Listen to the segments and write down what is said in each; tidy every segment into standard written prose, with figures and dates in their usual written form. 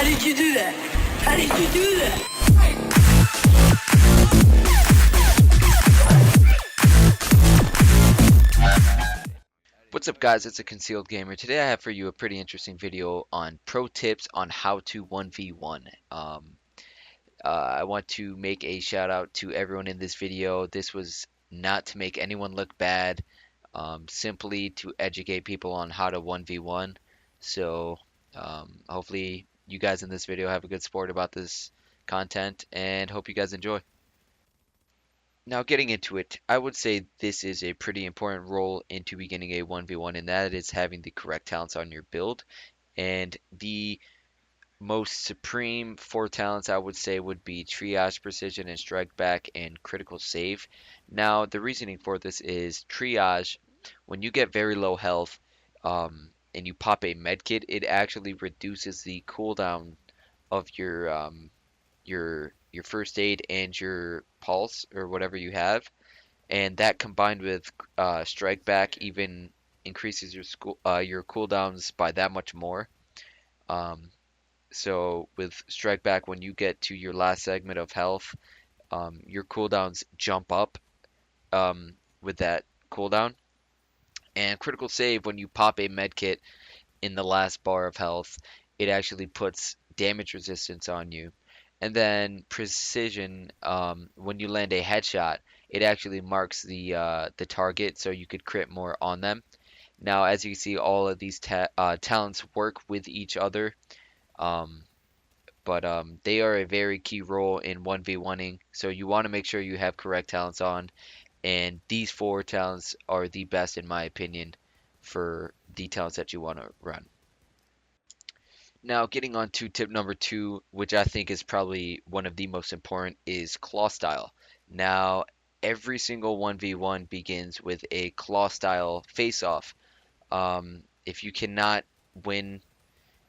How did you do that? How did you do that? What's up guys, it's a Concealed Gamer. Today I have for you a pretty interesting video on pro tips on how to 1v1. I want to make a shout out to everyone in this video. This was not to make anyone look bad, simply to educate people on how to 1v1. So hopefully you guys in this video have a good sport about this content and hope you guys enjoy. Now, getting into it, I would say this is a pretty important role into beginning a 1v1, and that is having the correct talents on your build. And the most supreme four talents I would say would be triage, precision, and strike back, and critical save. Now, the reasoning for this is triage, when you get very low health and you pop a medkit, it actually reduces the cooldown of your first aid and your pulse or whatever you have, and that combined with strike back even increases your cooldowns by that much more. Um, so with strike back, when you get to your last segment of health, your cooldowns jump up with that cooldown. And critical save, when you pop a medkit in the last bar of health, it actually puts damage resistance on you. And then precision, when you land a headshot, it actually marks the target, so you could crit more on them. Now, as you can see, all of these talents work with each other, um, but they are a very key role in 1v1ing. So you want to make sure you have correct talents on, and these four talents are the best in my opinion for the talents that you want to run. Now, getting on to tip number 2, which I think is probably one of the most important, is claw style. Now, every single 1v1 begins with a claw style face-off. If you cannot win,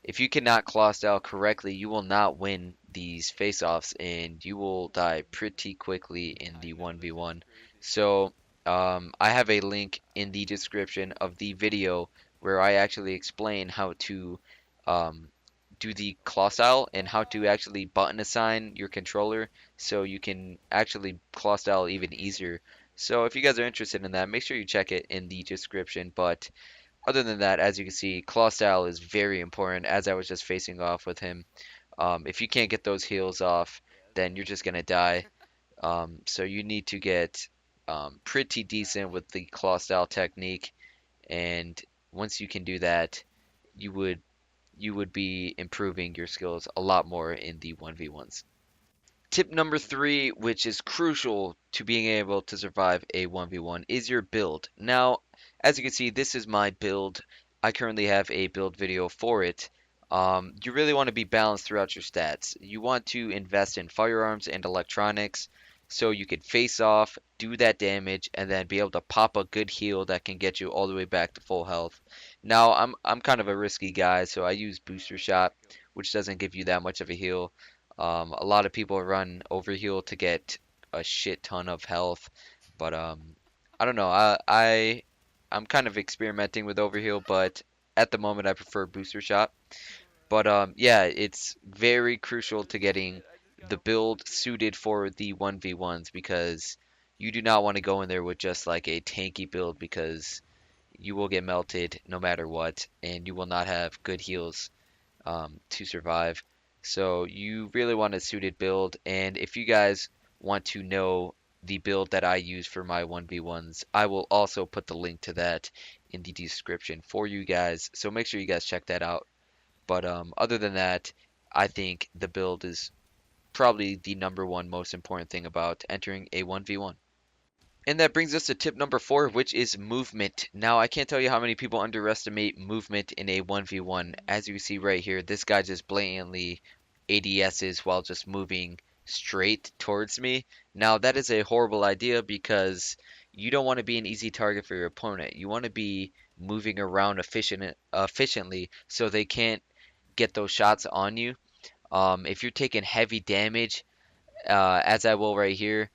if you cannot claw style correctly, you will not win these face-offs, and you will die pretty quickly in the 1v1. So, I have a link in the description of the video where I actually explain how to um, do the claw style and how to actually button assign your controller so you can actually claw style even easier. So if you guys are interested in that, make sure you check it in the description. But other than that, as you can see, claw style is very important, as I was just facing off with him. If you can't get those heals off, then you're just gonna die. So you need to get pretty decent with the claw style technique, and once you can do that, you would be improving your skills a lot more in the 1v1s. Tip number 3, which is crucial to being able to survive a 1v1, is your build. Now, as you can see, this is my build. I currently have a build video for it. You really want to be balanced throughout your stats. You want to invest in firearms and electronics so you could face off, do that damage, and then be able to pop a good heal that can get you all the way back to full health. Now, I'm kind of a risky guy, so I use booster shot, which doesn't give you that much of a heal. A lot of people run overheal to get a shit ton of health, but I don't know. I'm kind of experimenting with overheal, but at the moment I prefer booster shot. But yeah, it's very crucial to getting the build suited for the 1v1s, because you do not want to go in there with just like a tanky build, because you will get melted no matter what, and you will not have good heals to survive. So you really want a suited build, and if you guys want to know the build that I use for my 1v1s, I will also put the link to that in the description for you guys, so make sure you guys check that out. But other than that, I think the build is probably the number one most important thing about entering a 1v1. And that brings us to tip number 4, which is movement. Now, I can't tell you how many people underestimate movement in a 1v1. As you see right here, this guy just blatantly ADSs while just moving straight towards me. Now, that is a horrible idea, because you don't want to be an easy target for your opponent. You want to be moving around efficiently so they can't get those shots on you. If you're taking heavy damage, as I will right here,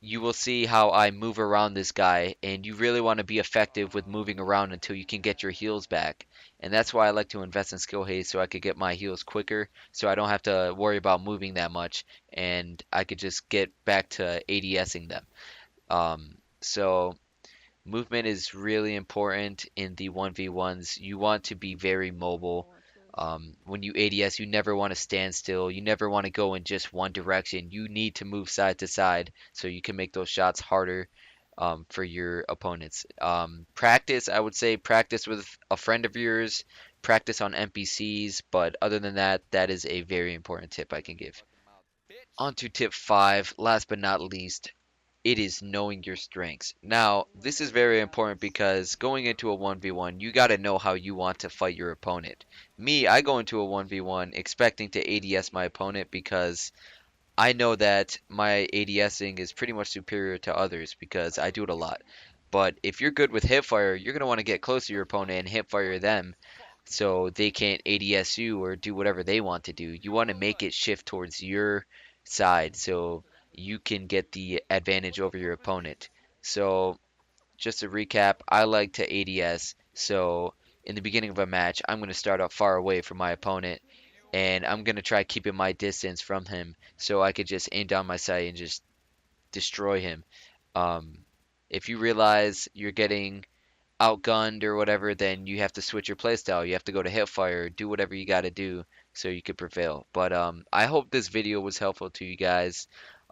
you will see how I move around this guy, and you really want to be effective with moving around until you can get your heals back. And that's why I like to invest in skill haste so I could get my heals quicker, so I don't have to worry about moving that much, and I could just get back to ADSing them. So movement is really important in the 1v1s. You want to be very mobile. When you ADS, you never want to stand still. You never want to go in just one direction. You need to move side to side so you can make those shots harder for your opponents. Practice, I would say practice with a friend of yours, practice on NPCs, but other than that, that is a very important tip I can give. On to tip 5, last but not least, it is knowing your strengths. Now, this is very important because going into a 1v1, you got to know how you want to fight your opponent. Me, I go into a 1v1 expecting to ADS my opponent because I know that my ADSing is pretty much superior to others because I do it a lot. But if you're good with hipfire, you're going to want to get close to your opponent and hipfire them so they can't ADS you or do whatever they want to do. You want to make it shift towards your side so you can get the advantage over your opponent. So, just to recap, I like to ADS. So, in the beginning of a match, I'm going to start up far away from my opponent and I'm going to try keeping my distance from him so I could just aim down my sight and just destroy him. Um, if you realize you're getting outgunned or whatever, then you have to switch your playstyle. You have to go to hipfire, do whatever you got to do so you could prevail. But I hope this video was helpful to you guys.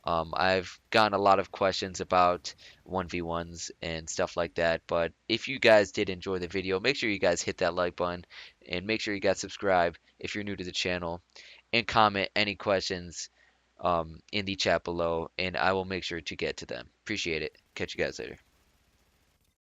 I've gotten a lot of questions about 1v1s and stuff like that. But if you guys did enjoy the video, make sure you guys hit that like button and make sure you guys subscribe if you're new to the channel and comment any questions in the chat below and I will make sure to get to them. Appreciate it. Catch you guys later.